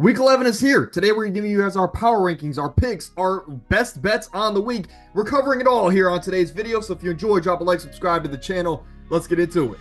Week 11 is here. Today we're giving you guys our power rankings, our picks, our best bets on the week. We're covering it all here on today's video, so if you enjoy, drop a like, subscribe to the channel. Let's get into it.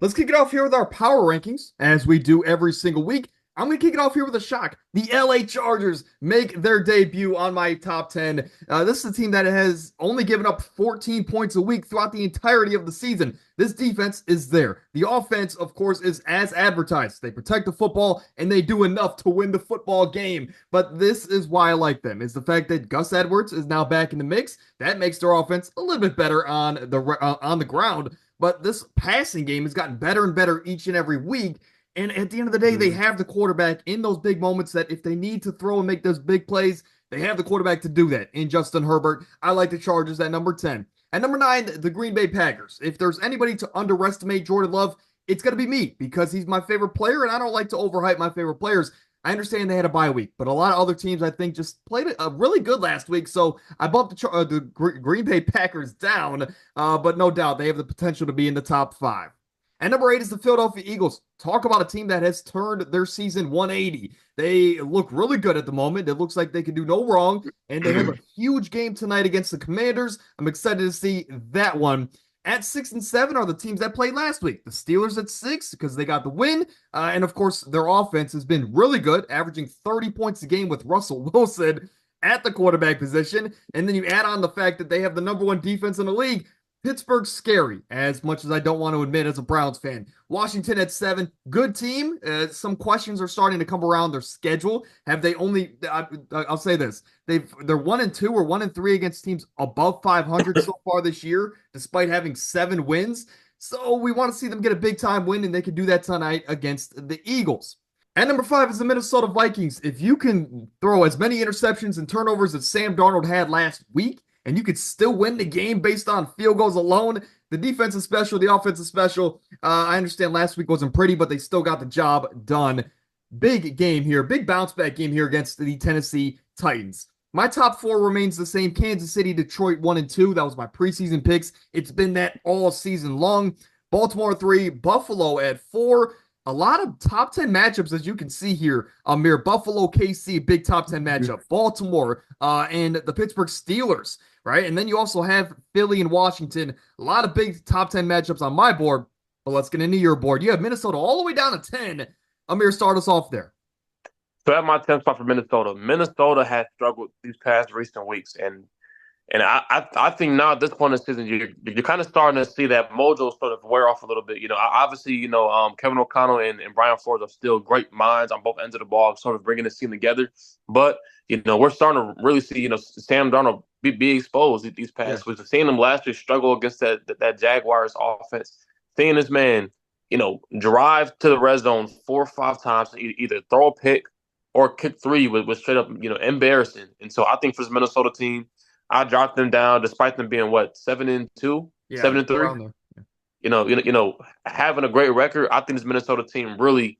Let's kick it off here with our power rankings, as we do every single week. I'm going to kick it off here with a shock. The LA Chargers make their debut on my top 10. This is a team that has only given up 14 points a week throughout the entirety of the season. This defense is there. The offense, of course, is as advertised. They protect the football, and they do enough to win the football game. But this is why I like them, is the fact that Gus Edwards is now back in the mix. That makes their offense a little bit better on the ground. But this passing game has gotten better and better each and every week. And at the end of the day, they have the quarterback in those big moments that if they need to throw and make those big plays, they have the quarterback to do that in Justin Herbert. I like the Chargers at number 10. At number 9, the Green Bay Packers. If there's anybody to underestimate Jordan Love, it's going to be me because he's my favorite player, and I don't like to overhype my favorite players. I understand they had a bye week, but a lot of other teams, I think, just played it really good last week. So I bumped the Green Bay Packers down, but no doubt they have the potential to be in the top 5. And number 8 is the Philadelphia Eagles. Talk about a team that has turned their season 180. They look really good at the moment. It looks like they can do no wrong. And they have a huge game tonight against the Commanders. I'm excited to see that one. At 6 and 7 are the teams that played last week. The Steelers at 6 because they got the win. And of course, their offense has been really good, averaging 30 points a game with Russell Wilson at the quarterback position. And then you add on the fact that they have the number 1 defense in the league. Pittsburgh's scary, as much as I don't want to admit as a Browns fan. Washington at 7, good team. Some questions are starting to come around their schedule. Have they only? I'll say this: they're 1-2 or 1-3 against teams above 500 so far this year, despite having 7 wins. So we want to see them get a big time win, and they can do that tonight against the Eagles. At number 5 is the Minnesota Vikings. If you can throw as many interceptions and turnovers as Sam Darnold had last week, and you could still win the game based on field goals alone. The defense is special. The offense is special. I understand last week wasn't pretty, but they still got the job done. Big game here. Big bounce back game here against the Tennessee Titans. My top 4 remains the same. Kansas City, Detroit 1 and 2. That was my preseason picks. It's been that all season long. Baltimore 3, Buffalo at 4. A lot of top 10 matchups, as you can see here. Amir, Buffalo, KC, big top 10 matchup. Baltimore and the Pittsburgh Steelers, right? And then you also have Philly and Washington. A lot of big top 10 matchups on my board. But let's get into your board. You have Minnesota all the way down to 10. Amir, start us off there. So at my 10th spot for Minnesota, Minnesota has struggled these past recent weeks, and I think now at this point in the season, you're kind of starting to see that mojo sort of wear off a little bit. Obviously, Kevin O'Connell and Brian Flores are still great minds on both ends of the ball, sort of bringing this team together. But, we're starting to really see, Sam Darnold be exposed these past weeks. Seeing him last year struggle against that Jaguars offense, seeing this man, drive to the red zone 4 or 5 times, either throw a pick or kick 3 was straight up, embarrassing. And so I think for this Minnesota team, I dropped them down despite them being 7-2, 7-3. Having a great record. I think this Minnesota team really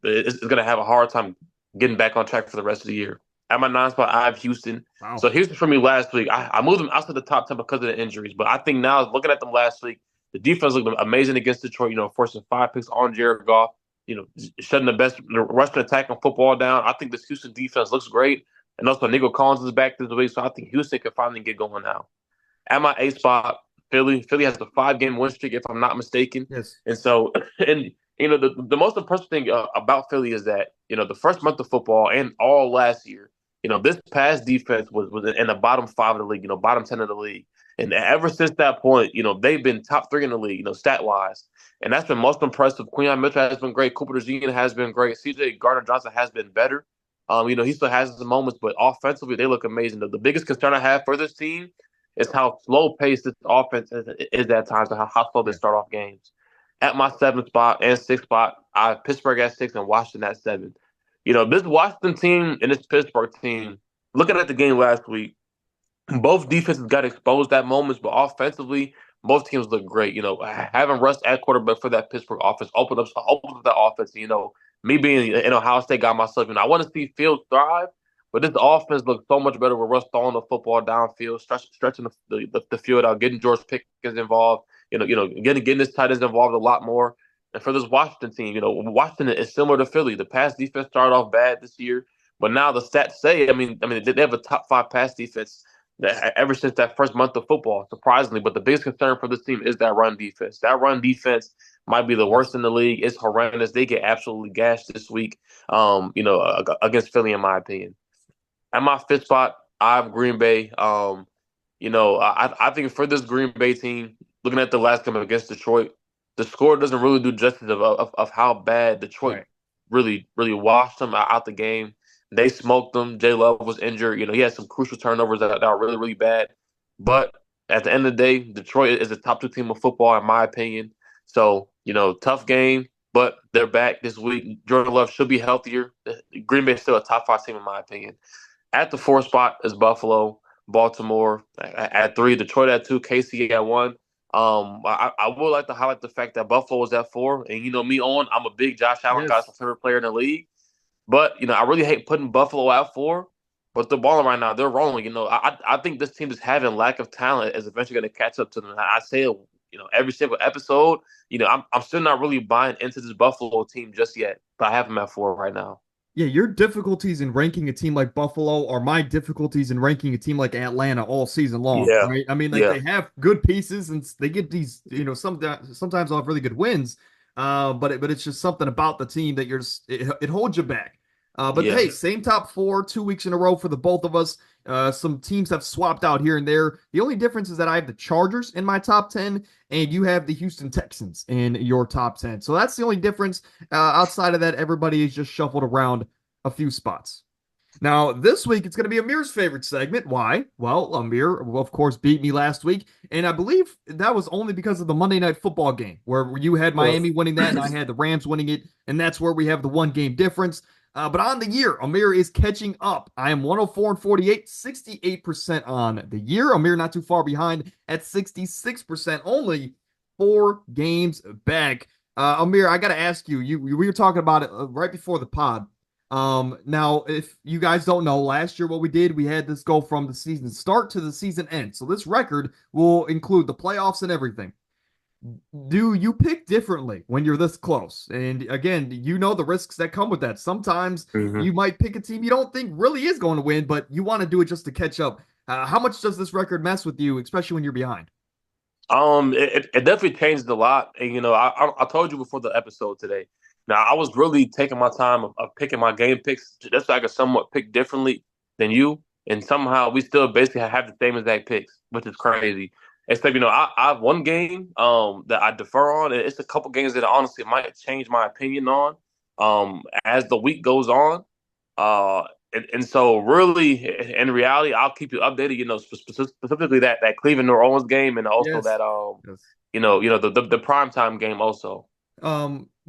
is going to have a hard time getting back on track for the rest of the year. At my 9th spot, I have Houston. Wow. So Houston for me last week, I moved them outside the top 10 because of the injuries. But I think now, looking at them last week, the defense looked amazing against Detroit. Forcing 5 picks on Jared Goff. Shutting the best rushing attack on football down. I think this Houston defense looks great. And also, Nico Collins is back this week, so I think Houston can finally get going now. At my 8th spot, Philly. Philly has a 5-game win streak, if I'm not mistaken. Yes. And so, the most impressive thing about Philly is that, the first month of football and all last year, this past defense was in the bottom 5 of the league, bottom 10 of the league. And ever since that point, they've been top 3 in the league, stat-wise. And that's been most impressive. Quinyon Mitchell has been great. Cooper DeJean has been great. CJ Gardner-Johnson has been better. He still has some moments, but offensively, they look amazing. The biggest concern I have for this team is how slow-paced this offense is at times, and how slow they start off games. At my 7th spot and 6th spot, I have Pittsburgh at 6 and Washington at 7. This Washington team and this Pittsburgh team, looking at the game last week, both defenses got exposed at moments, but offensively, both teams look great. Having Russ at quarterback for that Pittsburgh offense opened up that offense. Me being an Ohio State guy myself, I want to see Fields thrive, But this offense looks so much better with Russ throwing the football downfield, stretching the field out, getting George Pickens involved. Getting his tight ends involved a lot more. And for this Washington team, Washington is similar to Philly. The pass defense started off bad this year, but now the stats say, they have a top 5 pass defense ever since that first month of football, surprisingly. But the biggest concern for this team is that run defense. That run defense might be the worst in the league. It's horrendous. They get absolutely gashed this week, against Philly, in my opinion. At my fifth spot, I have Green Bay. I think for this Green Bay team, looking at the last game against Detroit, the score doesn't really do justice of how bad Detroit Right. really washed them out the game. They smoked them. Jay Love was injured. He had some crucial turnovers that are really, really bad. But at the end of the day, Detroit is the top 2 team of football, in my opinion. So, tough game, but they're back this week. Jordan Love should be healthier. Green Bay is still a top 5 team, in my opinion. At the 4th spot is Buffalo, Baltimore at 3, Detroit at 2, KC at 1. I would like to highlight the fact that Buffalo is at 4, and me I'm a big Josh Allen guy, Yes. my favorite player in the league. But I really hate putting Buffalo at 4. But they're balling right now. They're rolling. I think this team just having lack of talent is eventually going to catch up to them. I say it, every single episode. I'm still not really buying into this Buffalo team just yet, but I have them at 4 right now. Yeah, your difficulties in ranking a team like Buffalo are my difficulties in ranking a team like Atlanta all season long, Yeah, right? I mean, like yeah, they have good pieces and they get these, sometimes they'll have really good wins. But it's just something about the team that it holds you back. But yeah. hey, same top 4, 2 weeks in a row for the both of us. Some teams have swapped out here and there. The only difference is that I have the Chargers in my top 10 and you have the Houston Texans in your top 10. So that's the only difference. Outside of that, everybody is just shuffled around a few spots. Now, this week, it's going to be Amir's favorite segment. Why? Well, Amir, of course, beat me last week. And I believe that was only because of the Monday Night Football game, where you had Miami winning that and I had the Rams winning it. And that's where we have the one game difference. But on the year, Amir is catching up. I am 104 and 48, 68% on the year. Amir not too far behind at 66%, only 4 games back. Amir, I got to ask you, we were talking about it right before the pod. Now, if you guys don't know, last year what we did, we had this go from the season start to the season end. So this record will include the playoffs and everything. Do you pick differently when you're this close? And again, you know the risks that come with that. Sometimes hmm you might pick a team you don't think really is going to win, but you want to do it just to catch up. How much does this record mess with you, especially when you're behind? it definitely changed a lot, and I told you before the episode today. Now I was really taking my time of picking my game picks, just so I could somewhat pick differently than you, and somehow we still basically have the same exact picks, which is crazy. Except I have one game that I defer on, and it's a couple games that honestly might change my opinion on as the week goes on. And so really, in reality, I'll keep you updated. Specifically that Cleveland New Orleans game, and also Yes. that Yes. the primetime game also.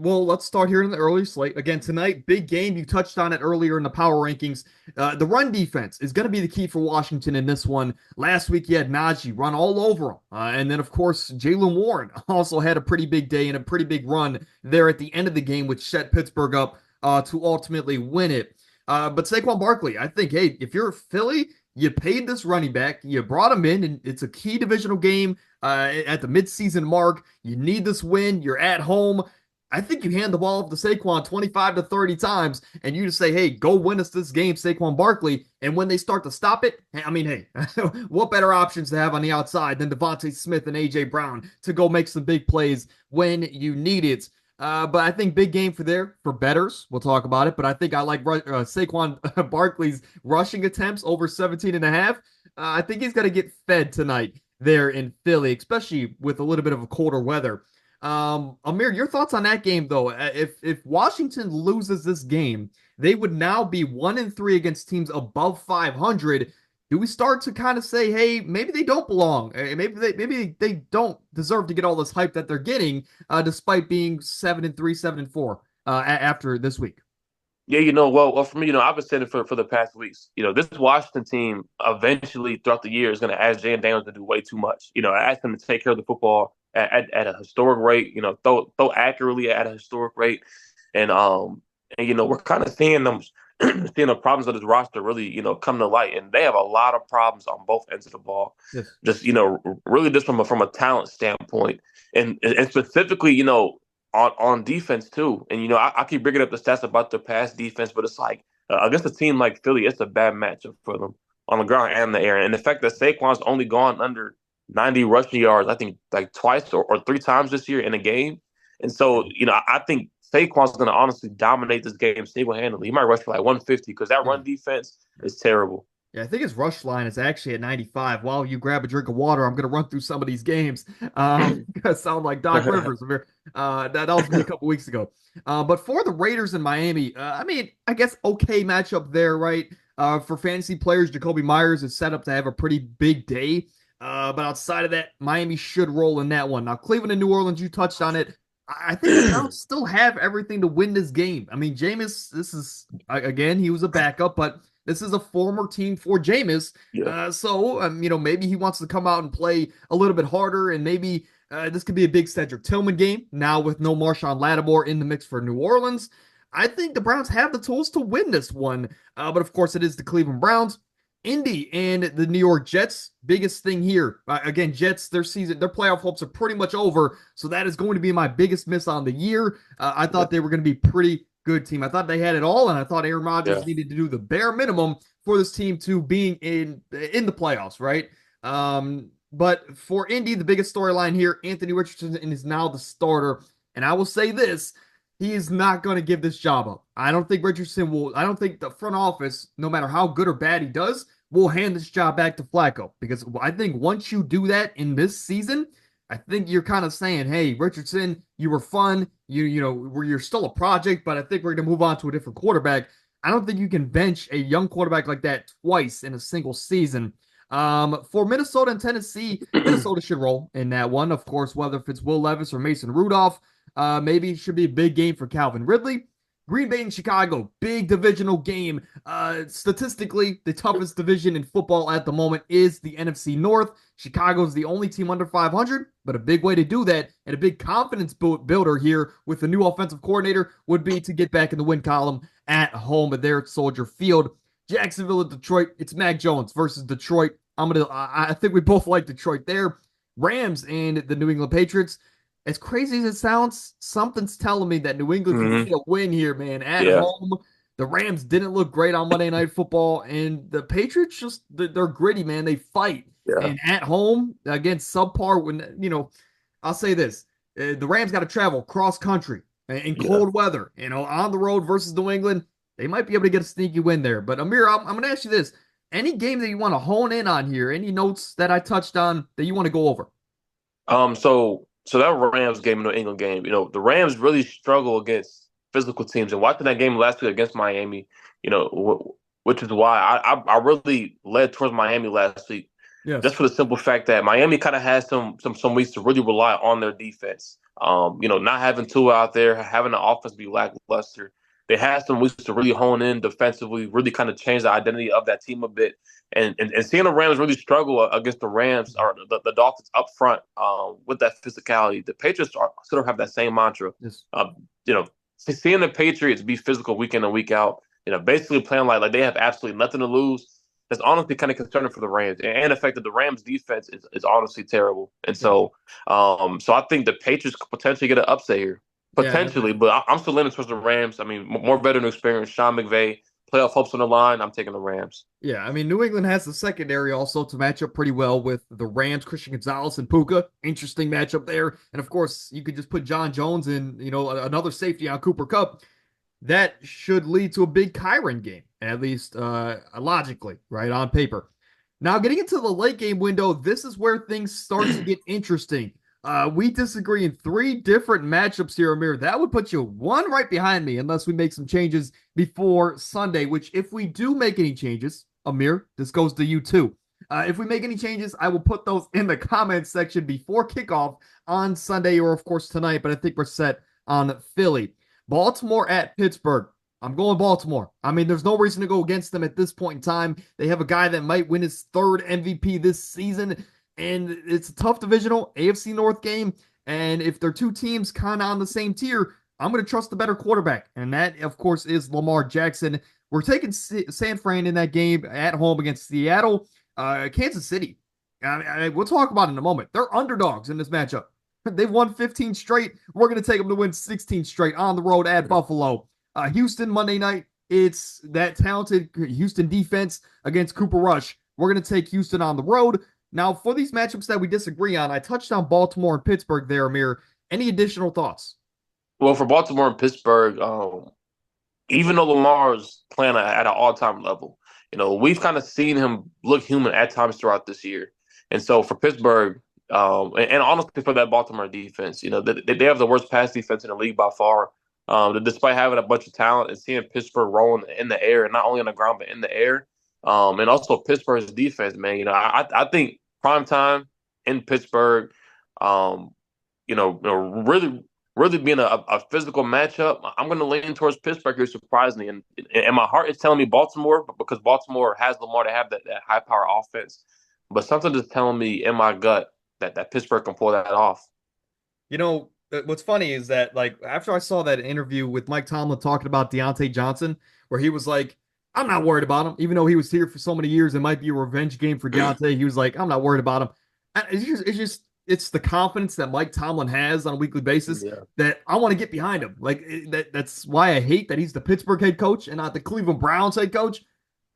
Well, let's start here in the early slate. Again, tonight, big game. You touched on it earlier in the power rankings. The run defense is going to be the key for Washington in this one. Last week, you had Najee run all over him. And then, of course, Jaylen Warren also had a pretty big day and a pretty big run there at the end of the game, which set Pittsburgh up to ultimately win it. But Saquon Barkley, I think, hey, if you're Philly, you paid this running back, you brought him in, and it's a key divisional game at the midseason mark. You need this win. You're at home. I think you hand the ball off to Saquon 25 to 30 times, and you just say, hey, go win us this game, Saquon Barkley. And when they start to stop it, I mean, hey, what better options to have on the outside than Devontae Smith and A.J. Brown to go make some big plays when you need it? But I think big game for betters. We'll talk about it. But I think I like Saquon Barkley's rushing attempts over 17 and a half. I think he's going to get fed tonight there in Philly, especially with a little bit of a colder weather. Amir, your thoughts on that game though? If Washington loses this game, they would now be 1-3 against teams above 500. Do we start to kind of say, hey, maybe they don't belong? Maybe they don't deserve to get all this hype that they're getting, despite being 7-3, 7-4 after this week. Yeah, well, for me, I've been saying it for the past weeks. This Washington team eventually throughout the year is going to ask Jan Daniels to do way too much. Ask him to take care of the football at a historic rate. Throw accurately at a historic rate, and we're kind of seeing them seeing the problems of this roster really, come to light. And they have a lot of problems on both ends of the ball. Yes. Just, really just from a talent standpoint. And specifically, on defense too. And, I keep bringing up the stats about their pass defense, but it's like against a team like Philly, it's a bad matchup for them on the ground and the air. And the fact that Saquon's only gone under 90 rushing yards, I think like twice or three times this year in a game. And so, I think Saquon's going to honestly dominate this game single-handedly. He might rush for like 150 because that run defense is terrible. Yeah, I think his rush line is actually at 95. While you grab a drink of water, I'm going to run through some of these games. Gonna sound like Doc Rivers. That was me a couple weeks ago. But for the Raiders in Miami, I mean, I guess okay matchup there, right? For fantasy players, Jacoby Myers is set up to have a pretty big day. But outside of that, Miami should roll in that one. Now, Cleveland and New Orleans, you touched on it. I think the Browns still have everything to win this game. I mean, Jameis, this is, again, he was a backup, but this is a former team for Jameis. Yeah. Maybe he wants to come out and play a little bit harder, and maybe this could be a big Cedric Tillman game now with no Marshawn Lattimore in the mix for New Orleans. I think the Browns have the tools to win this one, but of course it is the Cleveland Browns. Indy and the New York Jets, biggest thing here. Again, Jets, their playoff hopes are pretty much over, so that is going to be my biggest miss on the year. I thought they were going to be pretty good team. I thought they had it all, and I thought Aaron Rodgers needed to do the bare minimum for this team to being in the playoffs, right? But for Indy, the biggest storyline here, Anthony Richardson is now the starter, and I will say this, he is not going to give this job up. I don't think the front office, no matter how good or bad he does, will hand this job back to Flacco. Because I think once you do that in this season, I think you're kind of saying, hey, Richardson, you were fun. You're still a project, but I think we're going to move on to a different quarterback. I don't think you can bench a young quarterback like that twice in a single season. For Minnesota and Tennessee, Minnesota should roll in that one. Of course, whether if it's Will Levis or Mason Rudolph, maybe it should be a big game for Calvin Ridley. Green Bay and Chicago, big divisional game. Statistically, the toughest division in football at the moment is the NFC North. Chicago is the only team under 500, but a big way to do that and a big confidence builder here with the new offensive coordinator would be to get back in the win column at home there at Soldier Field. Jacksonville at Detroit, it's Mac Jones versus Detroit. I think we both like Detroit there. Rams and the New England Patriots. As crazy as it sounds, something's telling me that New England can get a win here, man. At home, the Rams didn't look great on Monday Night Football, and the Patriots they're gritty, man. They fight. Yeah. And at home, against subpar, I'll say this. The Rams got to travel cross country in cold weather, on the road versus New England. They might be able to get a sneaky win there. But Amir, I'm going to ask you this. Any game that you want to hone in on here, any notes that I touched on that you want to go over? So that Rams game, New England game, the Rams really struggle against physical teams. And watching that game last week against Miami, which is why I really led towards Miami last week. Yes. Just for the simple fact that Miami kind of has some weeks to really rely on their defense. Not having Tua out there, having the offense be lackluster. They had some weeks to really hone in defensively, really kind of change the identity of that team a bit. And seeing the Rams really struggle against the Rams or the Dolphins up front with that physicality, the Patriots still have that same mantra. Yes. Seeing the Patriots be physical week in and week out, basically playing like they have absolutely nothing to lose, that's honestly kind of concerning for the Rams. And the fact that the Rams defense is honestly terrible. And so I think the Patriots could potentially get an upset here. Potentially, but I'm still leaning towards the Rams. I mean, more veteran experience, Sean McVay, playoff hopes on the line. I'm taking the Rams. Yeah, I mean, New England has the secondary also to match up pretty well with the Rams, Christian Gonzalez and Puka. Interesting matchup there. And of course, you could just put John Jones and, another safety on Cooper Kupp. That should lead to a big Kyren game, at least logically, right, on paper. Now, getting into the late game window, this is where things start to get interesting. We disagree in 3 different matchups here, Amir. That would put you one right behind me unless we make some changes before Sunday, which if we do make any changes, Amir, this goes to you too. If we make any changes, I will put those in the comments section before kickoff on Sunday or, of course, tonight, but I think we're set on Philly. Baltimore at Pittsburgh. I'm going Baltimore. I mean, there's no reason to go against them at this point in time. They have a guy that might win his 3rd MVP this season. And it's a tough divisional AFC North game. And if they're 2 teams kind of on the same tier, I'm going to trust the better quarterback. And that, of course, is Lamar Jackson. We're taking San Fran in that game at home against Seattle. Kansas City. We'll talk about it in a moment. They're underdogs in this matchup. They've won 15 straight. We're going to take them to win 16 straight on the road at Buffalo. Houston Monday night. It's that talented Houston defense against Cooper Rush. We're going to take Houston on the road. Now, for these matchups that we disagree on, I touched on Baltimore and Pittsburgh there, Amir. Any additional thoughts? Well, for Baltimore and Pittsburgh, even though Lamar's playing at an all-time level, we've kind of seen him look human at times throughout this year. And so for Pittsburgh, and honestly for that Baltimore defense, they have the worst pass defense in the league by far. Despite having a bunch of talent and seeing Pittsburgh rolling in the air, and not only on the ground but in the air, and also Pittsburgh's defense, man. I think prime time in Pittsburgh, really really being a physical matchup, I'm going to lean towards Pittsburgh here, surprisingly. And my heart is telling me Baltimore, because Baltimore has Lamar to have that high power offense. But something is telling me in my gut that Pittsburgh can pull that off. What's funny is that, like, after I saw that interview with Mike Tomlin talking about Deontay Johnson, where he was like, I'm not worried about him, even though he was here for so many years, it might be a revenge game for Deontay. He was like, I'm not worried about him. It's the confidence that Mike Tomlin has on a weekly basis that I want to get behind him. Like, that's why I hate that he's the Pittsburgh head coach and not the Cleveland Browns head coach.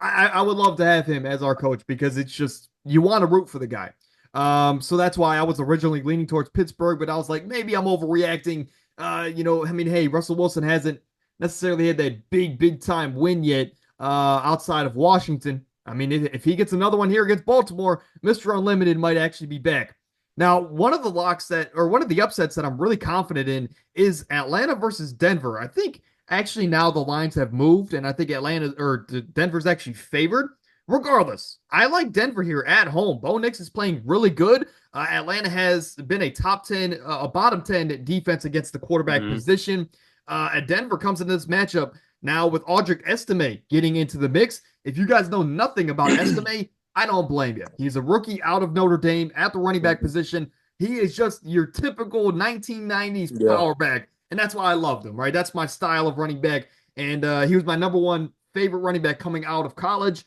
I would love to have him as our coach, because it's just, you want to root for the guy. So that's why I was originally leaning towards Pittsburgh, but I was like, maybe I'm overreacting. Hey, Russell Wilson hasn't necessarily had that big time win yet outside of Washington. I mean, if he gets another one here against Baltimore, Mr. Unlimited might actually be back. Now, one of the upsets that I'm really confident in is Atlanta versus Denver. I think actually now the lines have moved, and I think Denver's actually favored. Regardless, I like Denver here at home. Bo Nix is playing really good. Atlanta has been a top 10, a bottom 10 defense against the quarterback position. Denver comes into this matchup now with Audric Estime getting into the mix. If you guys know nothing about Estime, I don't blame you. He's a rookie out of Notre Dame at the running back position. He is just your typical 1990s power back, and that's why I loved him, right? That's my style of running back, and he was my number one favorite running back coming out of college.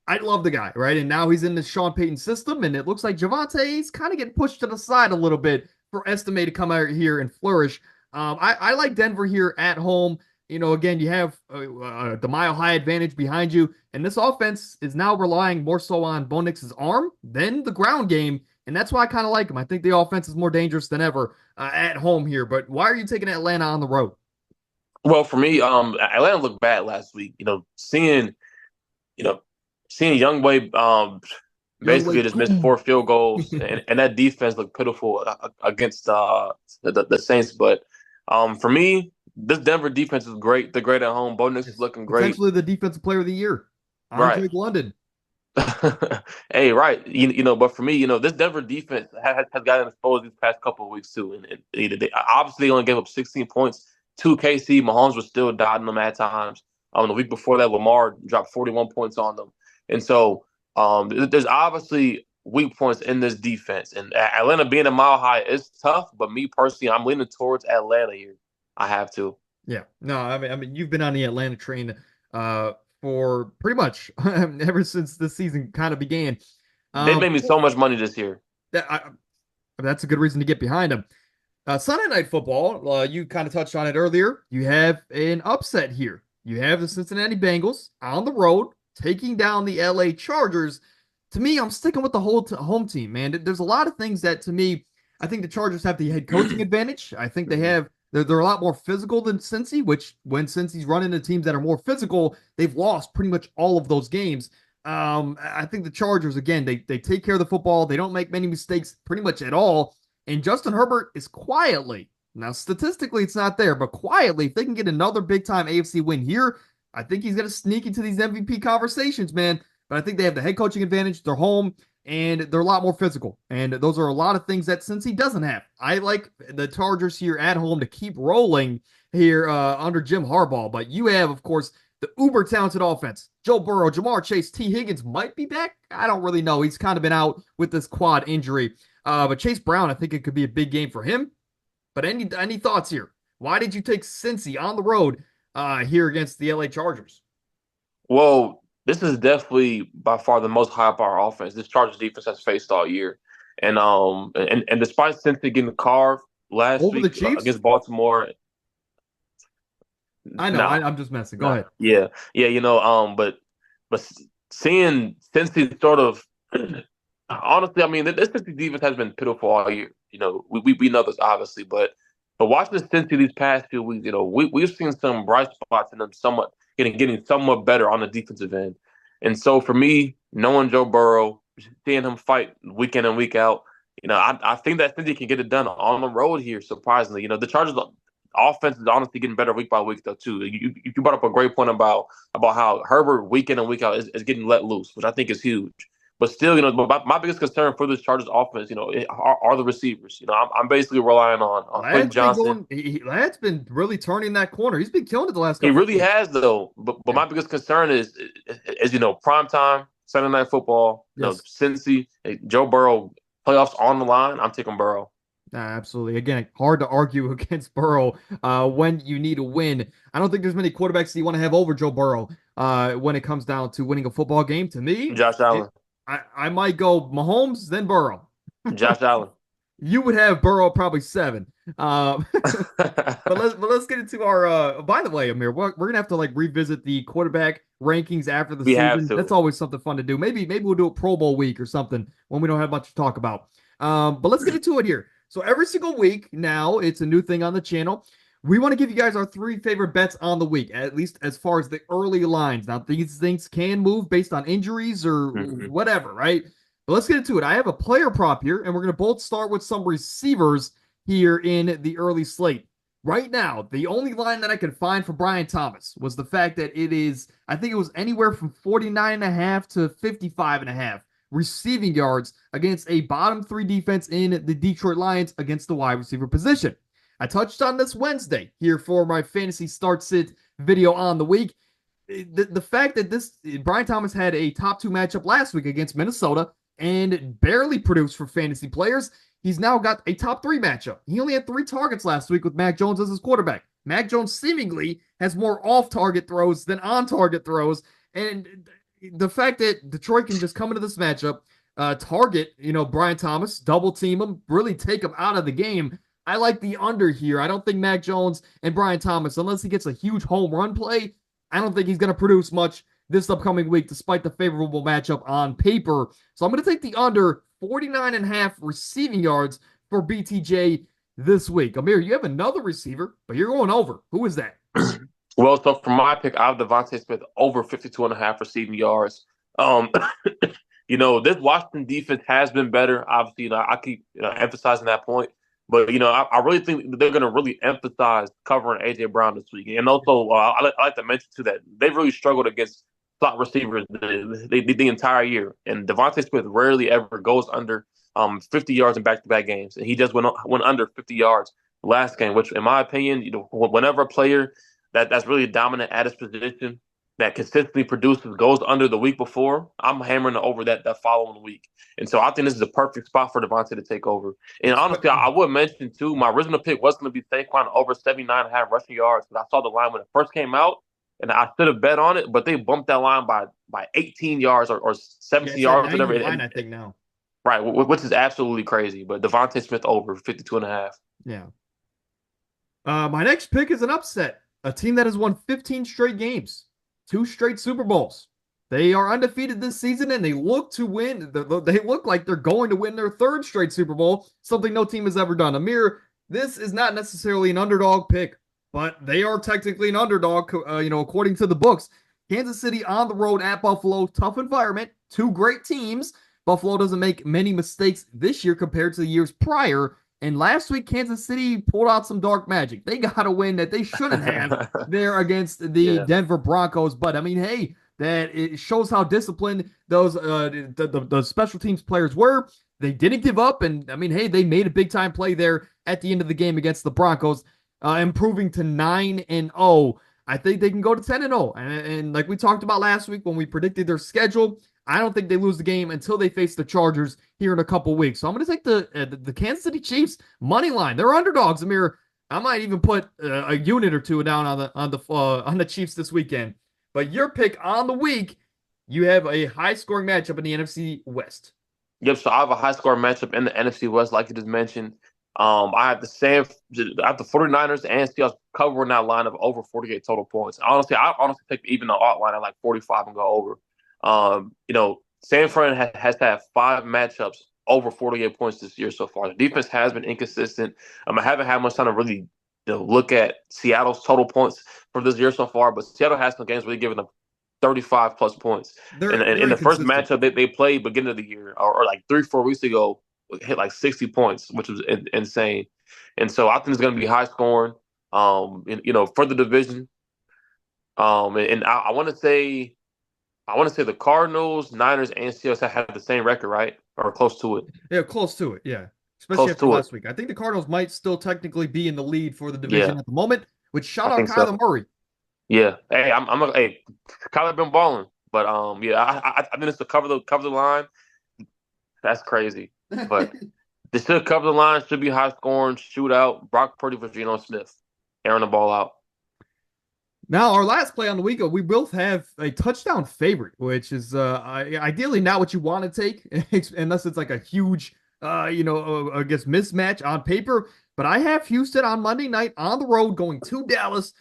I love the guy, right? And now he's in the Sean Payton system, and it looks like Javonte's kind of getting pushed to the side a little bit for Estime to come out here and flourish. I like Denver here at home. Again, you have the mile high advantage behind you, and this offense is now relying more so on Bo Nix's arm than the ground game, and that's why I kind of like him. I think the offense is more dangerous than ever at home here. But why are you taking Atlanta on the road? Well, for me, Atlanta looked bad last week. Seeing Youngboy basically just missed 4 field goals, and that defense looked pitiful against the Saints. But for me, this Denver defense is great. They're great at home. Bo Nix is looking great. Potentially the defensive player of the year. Drake London. Hey, right. But for me, this Denver defense has gotten exposed these past couple of weeks too. And they obviously only gave up 16 points to KC. Mahomes was still dotting them at times. The week before that, Lamar dropped 41 points on them. And so there's obviously weak points in this defense. And Atlanta being a mile high is tough. But me personally, I'm leaning towards Atlanta here. I have to. Yeah. No, I mean, you've been on the Atlanta train for pretty much ever since the season kind of began. They made me so much money this year. That's a good reason to get behind them. Sunday Night Football, you kind of touched on it earlier. You have an upset here. You have the Cincinnati Bengals on the road taking down the LA Chargers. To me, I'm sticking with the whole home team, man. There's a lot of things that, to me, I think the Chargers have the head coaching advantage. I think they're a lot more physical than Cincy, which when Cincy's run into teams that are more physical, they've lost pretty much all of those games. I think the Chargers, again, they take care of the football. They don't make many mistakes pretty much at all. And Justin Herbert is quietly, now statistically it's not there, but quietly, if they can get another big-time AFC win here, I think he's going to sneak into these MVP conversations, man. But I think they have the head coaching advantage. They're home, and they're a lot more physical. And those are a lot of things that Cincy doesn't have. I like the Chargers here at home to keep rolling here under Jim Harbaugh. But you have, of course, the uber-talented offense. Joe Burrow, Jamar Chase, T. Higgins might be back. I don't really know. He's kind of been out with this quad injury. But Chase Brown, I think it could be a big game for him. But any thoughts here? Why did you take Cincy on the road here against the LA Chargers? Well, this is definitely by far the most high power offense this Chargers defense has faced all year. And despite Cincy getting carved last Over the week Chiefs? against Baltimore, I know. no, I'm just messing. Go no, ahead. yeah, but seeing Cincy sort of honestly, I mean, this Cincy defense has been pitiful all year. We know this obviously, but watching Cincy these past few weeks, we've seen some bright spots in them somewhat getting somewhat better on the defensive end. And so for me, knowing Joe Burrow, seeing him fight week in and week out, I think that Cincy can get it done on the road here. Surprisingly, the Chargers offense is honestly getting better week by week though too. You brought up a great point about how Herbert week in and week out is getting let loose, which I think is huge. But still, my biggest concern for this Chargers offense, are the receivers. I'm basically relying on Quentin Lad's been Johnson. going. Lad's been really turning that corner. He's been killing it the last He couple of really weeks. has though. But Yeah. my biggest concern is prime time Sunday night football. Yes. Cincy, Joe Burrow playoffs on the line. I'm taking Burrow. Absolutely. Again, hard to argue against Burrow when you need a win. I don't think there's many quarterbacks that you want to have over Joe Burrow when it comes down to winning a football game. To me, Josh Allen. I might go Mahomes, then Burrow. Josh Allen. You would have Burrow probably 7. Uh, but let's get into our. By the way, Amir, we're gonna have to like revisit the quarterback rankings after the We have season. That's to. always something fun to do. Maybe we'll do a Pro Bowl week or something when we don't have much to talk about. But let's get into it here. So every single week now, it's a new thing on the channel. We want to give you guys our 3 favorite bets on the week, at least as far as the early lines. Now, these things can move based on injuries or Mhm. whatever, right? But let's get into it. I have a player prop here, and we're going to both start with some receivers here in the early slate. Right now, the only line that I could find for Brian Thomas was the fact that I think it was anywhere from 49.5 to 55.5 receiving yards against a bottom 3 defense in the Detroit Lions against the wide receiver position. I touched on this Wednesday here for my fantasy start sit video on the week. The fact that this Brian Thomas had a top 2 matchup last week against Minnesota and barely produced for fantasy players, he's now got a top 3 matchup. He only had 3 targets last week with Mac Jones as his quarterback. Mac Jones seemingly has more off-target throws than on-target throws, and the fact that Detroit can just come into this matchup, target, Brian Thomas, double team him, really take him out of the game. I like the under here. I don't think Mac Jones and Brian Thomas, unless he gets a huge home run play, I don't think he's going to produce much this upcoming week, despite the favorable matchup on paper. So I'm going to take the under 49.5 receiving yards for BTJ this week. Amir, you have another receiver, but you're going over. Who is that? Well, so for my pick, I have Devontae Smith over 52 and a half receiving yards. Um, this Washington defense has been better. Obviously, I keep emphasizing that point. But, I really think they're going to really emphasize covering A.J. Brown this week. And also, I like to mention, too, that they've really struggled against slot receivers the entire year. And Devontae Smith rarely ever goes under 50 yards in back-to-back games. And he just went under 50 yards last game, which, in my opinion, whenever a player that's really dominant at his position, that consistently produces, goes under the week before, I'm hammering over that following week. And so I think this is a perfect spot for Devontae to take over. And honestly, I would mention, too, my original pick was going to be Saquon over 79.5 rushing yards, because I saw the line when it first came out, and I should have bet on it, but they bumped that line by 18 yards or 17 yards, whatever. Line, I think now. Right, which is absolutely crazy. But Devontae Smith over 52 and a half. Yeah. My next pick is an upset. A team that has won 15 straight games, 2 straight Super Bowls. They are undefeated this season, and they look to win. They look like they're going to win their 3rd straight Super Bowl, something no team has ever done. Amir, this is not necessarily an underdog pick, but they are technically an underdog, according to the books. Kansas City on the road at Buffalo, tough environment, 2 great teams. Buffalo doesn't make many mistakes this year compared to the years prior. And last week, Kansas City pulled out some dark magic. They got a win that they shouldn't have there against the Denver Broncos. But I mean, hey, that it shows how disciplined those the special teams players were. They didn't give up, and I mean, hey, they made a big time play there at the end of the game against the Broncos, improving to 9-0. I think they can go to 10-0. And like we talked about last week when we predicted their schedule, I don't think they lose the game until they face the Chargers here in a couple weeks. So I'm going to take the Kansas City Chiefs money line. They're underdogs, Amir. I might even put a unit or two down on the Chiefs this weekend. But your pick on the week, you have a high scoring matchup in the NFC West. Yep. So I have a high score matchup in the NFC West, like you just mentioned. I have the 49ers and Seahawks covering that line of over 48 total points. I honestly pick even the odd line at like 45 and go over. San Fran has had 5 matchups over 48 points this year so far. The defense has been inconsistent. I haven't had much time to really look at Seattle's total points for this year so far, but Seattle has some games where they've given them 35 plus points. And They're in the first inconsistent. matchup they played beginning of the year, or like 3-4 weeks ago, hit like 60 points, which was insane. And so I think it's going to be high scoring, for the division. And I want to say, the Cardinals, Niners, and Seahawks have the same record, right? Or close to it. Yeah, close to it. Yeah. Especially Close after to it. last week. I think the Cardinals might still technically be in the lead for the Yeah, division at the moment, which I shout out think so. Kyler Murray. Yeah. Hey, hey, Kyler been balling, but yeah, I think it's to cover the line. That's crazy, but they should cover the line. Should be high scoring shootout. Brock Purdy for Geno Smith, airing the ball out. Now, our last play on the week, we both have a touchdown favorite, which is ideally not what you want to take, unless it's like a huge, I guess mismatch on paper. But I have Houston on Monday night on the road going to Dallas,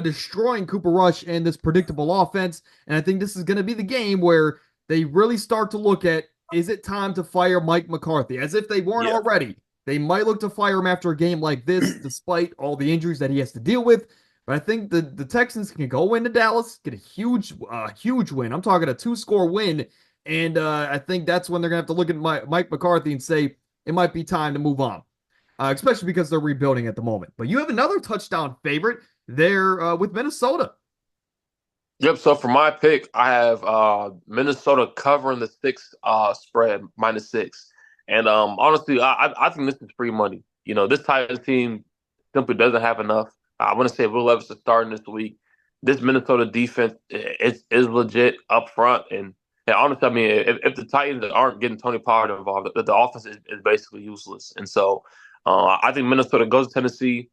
destroying Cooper Rush and this predictable offense. And I think this is going to be the game where they really start to look at, is it time to fire Mike McCarthy? As if they weren't Yeah. already. They might look to fire him after a game like this, despite all the injuries that he has to deal with. But I think the Texans can go into Dallas, get a huge win. I'm talking a 2-score win, and I think that's when they're gonna have to look at Mike McCarthy and say it might be time to move on, especially because they're rebuilding at the moment. But you have another touchdown favorite there with Minnesota. Yep. So for my pick, I have Minnesota covering the 6 spread -6, and honestly, I think this is free money. This Titans team simply doesn't have enough. I want to say Will Levis is starting this week. This Minnesota defense is legit up front, and honestly, I mean, if the Titans aren't getting Tony Pollard involved, the offense is basically useless. And so, I think Minnesota goes to Tennessee,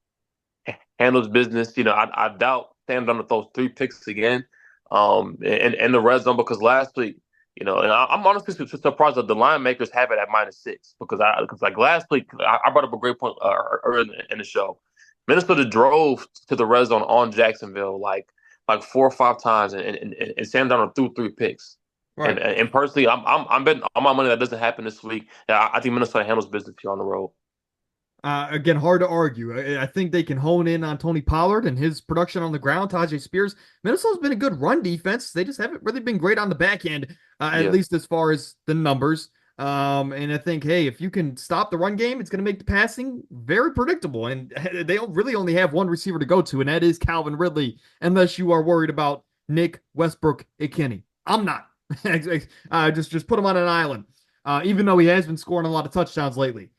handles business. I doubt Sam Darnold throws 3 picks again, in the red zone because last week, and I'm honestly surprised that the line makers have it at -6 because like last week I brought up a great point earlier in the show. Minnesota drove to the red zone on Jacksonville like 4 or 5 times, and Sam Darnold threw 3 picks. And Right. and personally, I'm betting on my money that doesn't happen this week. Yeah, I think Minnesota handles business here on the road. Again, hard to argue. I think they can hone in on Tony Pollard and his production on the ground. Tajay Spears. Minnesota's been a good run defense. They just haven't really been great on the back end, at Yeah, least as far as the numbers. And I think, hey, if you can stop the run game, it's going to make the passing very predictable. And they don't really only have one receiver to go to, and that is Calvin Ridley, unless you are worried about Nick Westbrook Ikhine. I'm not. Just put him on an island, even though he has been scoring a lot of touchdowns lately.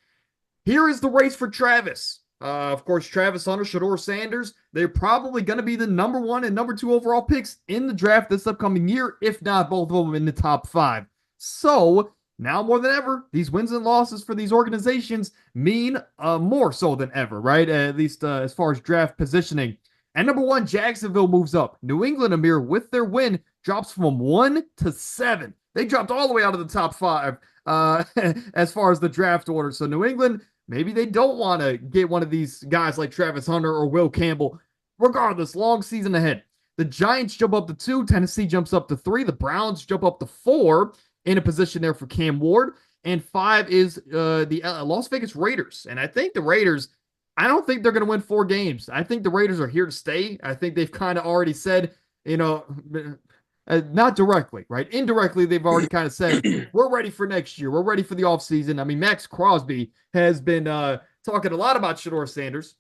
Here is the race for Travis. Of course, Travis Hunter, Shedeur Sanders, they're probably going to be the number 1 and number 2 overall picks in the draft this upcoming year, if not both of them in the top 5. So now more than ever, these wins and losses for these organizations mean more so than ever, right? At least as far as draft positioning. And number 1, Jacksonville moves up. New England, Amir, with their win, drops from 1 to 7. They dropped all the way out of the top 5 as far as the draft order. So New England, maybe they don't want to get one of these guys like Travis Hunter or Will Campbell. Regardless, long season ahead. The Giants jump up to 2. Tennessee jumps up to 3. The Browns jump up to 4 in a position there for Cam Ward. And 5 is the Las Vegas Raiders. And I think the Raiders, I don't think they're going to win 4 games. I think the Raiders are here to stay. I think they've kind of already said, not directly, right? Indirectly, they've already kind of said, we're ready for next year. We're ready for the offseason. I mean, Max Crosby has been talking a lot about Shedeur Sanders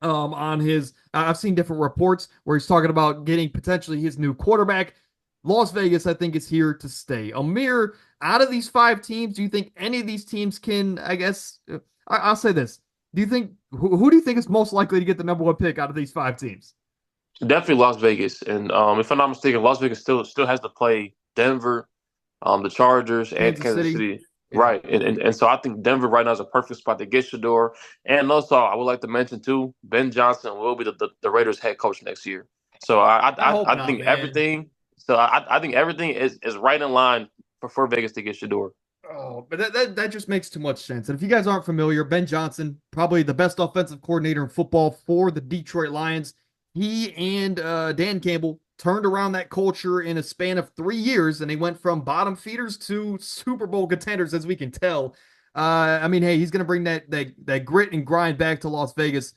on his I've seen different reports where he's talking about getting potentially his new quarterback. Las Vegas, I think, is here to stay. Amir, out of these 5 teams, do you think any of these teams can, I guess, I'll say this. Do you think, who do you think is most likely to get the number 1 pick out of these 5 teams? definitely Las Vegas. And if I'm not mistaken, Las Vegas still has to play Denver, the Chargers, and Kansas Kansas City. City. Yeah. Right, and so I think Denver right now is a perfect spot to get Shador. And also, I would like to mention too, Ben Johnson will be the Raiders' head coach next year. So I hope I not, think man. everything. So I think everything is right in line for Vegas to get Shador. Oh, but that just makes too much sense. And if you guys aren't familiar, Ben Johnson, probably the best offensive coordinator in football for the Detroit Lions. He and Dan Campbell turned around that culture in a span of 3 years, and they went from bottom feeders to Super Bowl contenders, as we can tell. I mean, hey, he's gonna bring that grit and grind back to Las Vegas.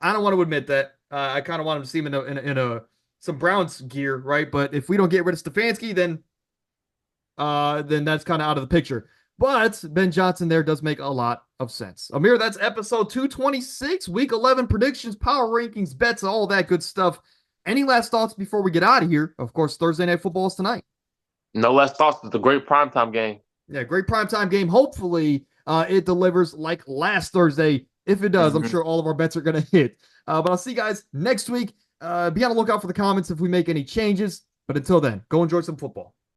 I don't want to admit that. I kind of want him to see him in a some Browns gear, right? But if we don't get rid of Stefanski, then that's kind of out of the picture. But Ben Johnson there does make a lot of sense. Amir, that's episode 226, week 11 predictions, power rankings, bets, all that good stuff. Any last thoughts before we get out of here? Of course, Thursday Night Football is tonight. No less thoughts. It's a great primetime game. Yeah, great primetime game. Hopefully, it delivers like last Thursday. If it does, I'm Mm-hmm. sure all of our bets are going to hit. But I'll see you guys next week. Be on the lookout for the comments if we make any changes. But until then, go enjoy some football.